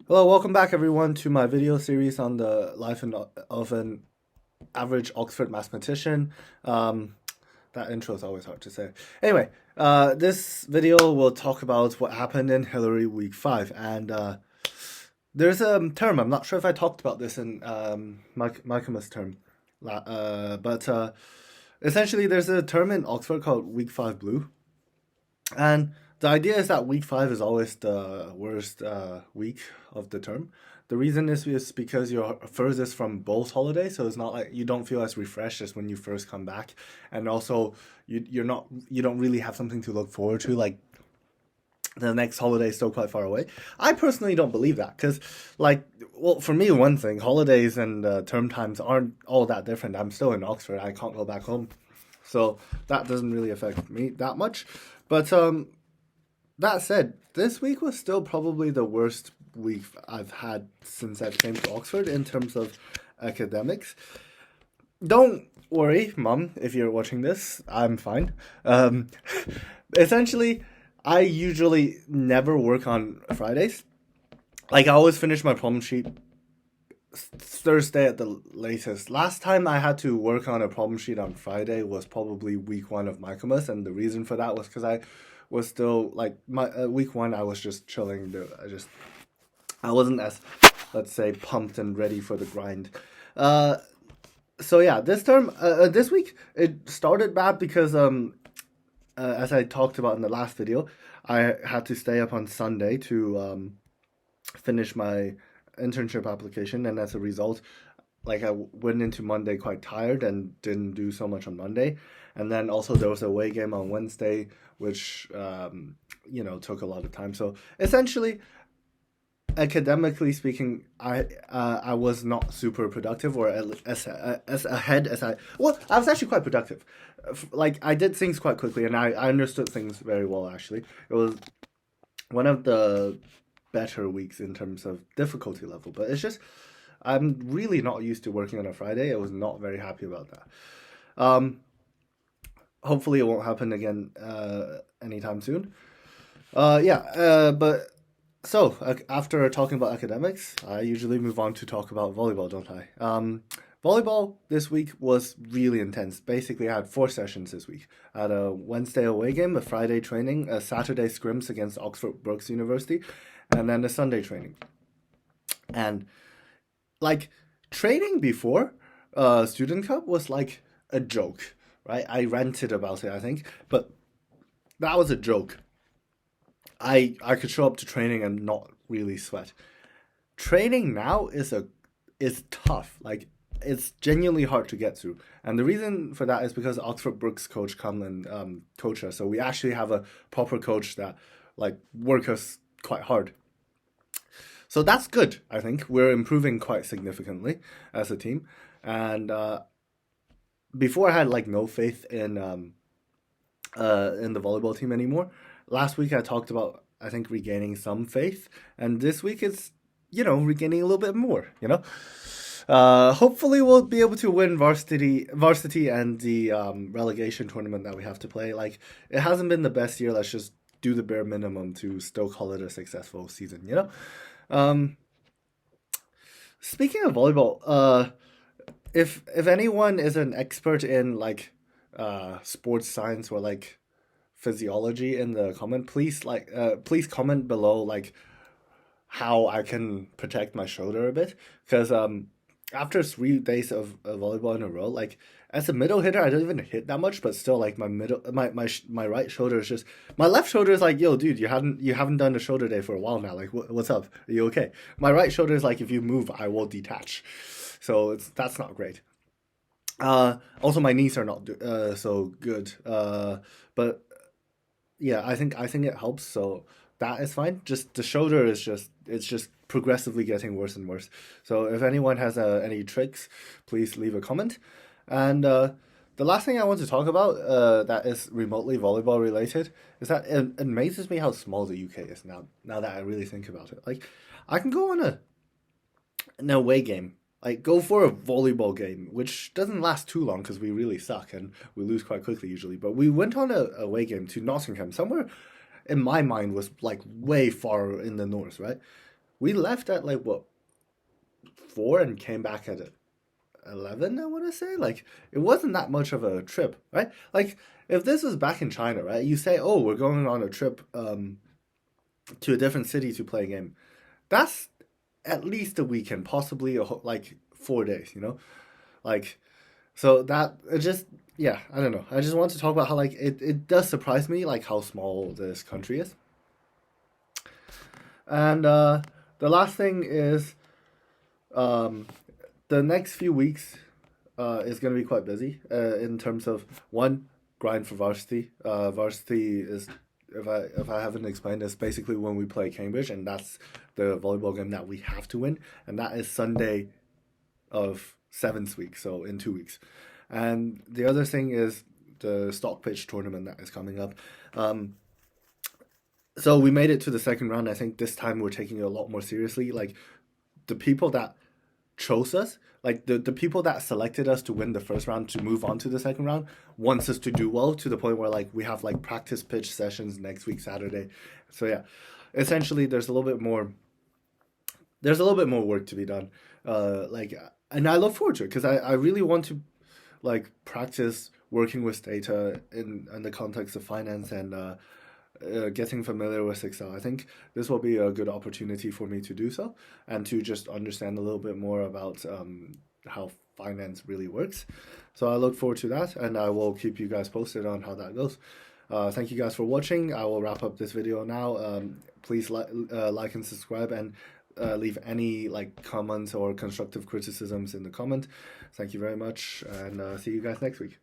Hello, welcome back everyone to my video series on the of an average Oxford mathematician. Um, that intro is always hard to say. Anyway, this video will talk about what happened in Hilary week 5. And there's a term, I'm not sure if I talked about this in Michaelmas term. But essentially there's a term in Oxford called week 5 blue. And the idea is that week 5 is always the worst week of the term. The reason is because you're furthest from both holidays, so it's not like you don't feel as refreshed as when you first come back, and also you don't really have something to look forward to. Like the next holiday is still quite far away. I personally don't believe that because, well, for me, one thing, holidays and term times aren't all that different. I'm still in Oxford. I can't go back home, so that doesn't really affect me that much. But that said, this week was still probably the worst week I've had since I came to Oxford in terms of academics. Don't worry, Mom, if you're watching this, I'm fine. Um, Essentially, I usually never work on Fridays. Like, I always finish my problem sheet Thursday at the latest. Last time I had to work on a problem sheet on Friday was probably week 1 of Michaelmas, and the reason for that was because I was still like my week 1. I was just chilling. I wasn't as, let's say, pumped and ready for the grind. Uh, so yeah, this week it started bad because as I talked about in the last video, I had to stay up on Sunday to finish my internship application, and as a result, like I went into Monday quite tired and didn't do so much on Monday, and then also there was a away game on Wednesday, which took a lot of time. So essentially, academically speaking, I was not super productive, or as ahead as I. Well, I was actually quite productive. Like I did things quite quickly, and I understood things very well. Actually, it was one of the better weeks in terms of difficulty level. But it's just I'm really not used to working on a Friday. I was not very happy about that. Um, Hopefully, it won't happen again anytime soon. Yeah, but so after talking about academics, I usually move on to talk about volleyball, don't I? Volleyball this week was really intense. Basically, I had 4 sessions this week. I had a Wednesday away game, a Friday training, a Saturday scrims against Oxford Brookes University, and then a Sunday training. And like training before Student Cup was like a joke, right? I ranted about it, I think, but that was a joke. I could show up to training and not really sweat. Training now is tough. Like it's genuinely hard to get through, and the reason for that is because Oxford Brookes coach come and coach us. So we actually have a proper coach that like work us quite hard. So that's good. I think we're improving quite significantly as a team. And before I had like no faith in the volleyball team anymore. Last week I talked about I think regaining some faith, and this week it's regaining a little bit more. Hopefully we'll be able to win varsity and the relegation tournament that we have to play. Like it hasn't been the best year. Let's just do the bare minimum to still call it a successful season. Um, Speaking of volleyball, if anyone is an expert in like sports science or like physiology in the comment, please comment below like how I can protect my shoulder a bit, because after 3 days of volleyball in a row, like as a middle hitter I don't even hit that much, but still like my right shoulder is just, my left shoulder is like, yo dude, you haven't done a shoulder day for a while now, like what's up, are you okay? My right shoulder is like, if you move I will detach, so that's not great. Also my knees are not so good, but yeah, I think it helps. So that is fine. Just the shoulder is just, it's just progressively getting worse and worse. So if anyone has any tricks, please leave a comment. And the last thing I want to talk about that is remotely volleyball related is that it amazes me how small the UK is now. Now that I really think about it, like I can go on an away game. Like go for a volleyball game, which doesn't last too long because we really suck and we lose quite quickly usually. But we went on a away game to Nottingham, somewhere in my mind was like way far in the north, right? we left at like what 4 and came back at 11, I want to say. Like, it wasn't that much of a trip, right? Like, if this was back in China, right, you say, oh, we're going on a trip to a different city to play a game. That's at least a weekend, possibly like 4 days, you know? Like, so that it just, yeah, I don't know. I just want to talk about how, like, it does surprise me, like, how small this country is. And the last thing is, um, the next few weeks is going to be quite busy in terms of one, grind for varsity. Varsity is, if I haven't explained, it's basically when we play Cambridge, and that's the volleyball game that we have to win, and that is Sunday of 7th week, so in 2 weeks. And the other thing is the stock pitch tournament that is coming up. So we made it to the second round. I think this time we're taking it a lot more seriously. Like, the people that chose us, like the people that selected us to win the first round to move on to the second round, wants us to do well, to the point where like we have like practice pitch sessions next week Saturday. So yeah, essentially there's a little bit more work to be done. Like, and I look forward to it because I really want to like practice working with data in the context of finance and getting familiar with Excel. I think this will be a good opportunity for me to do so and to just understand a little bit more about how finance really works. So I look forward to that, and I will keep you guys posted on how that goes. Thank you guys for watching. I will wrap up this video now. Please like and subscribe, and leave any like comments or constructive criticisms in the comment. Thank you very much, and see you guys next week.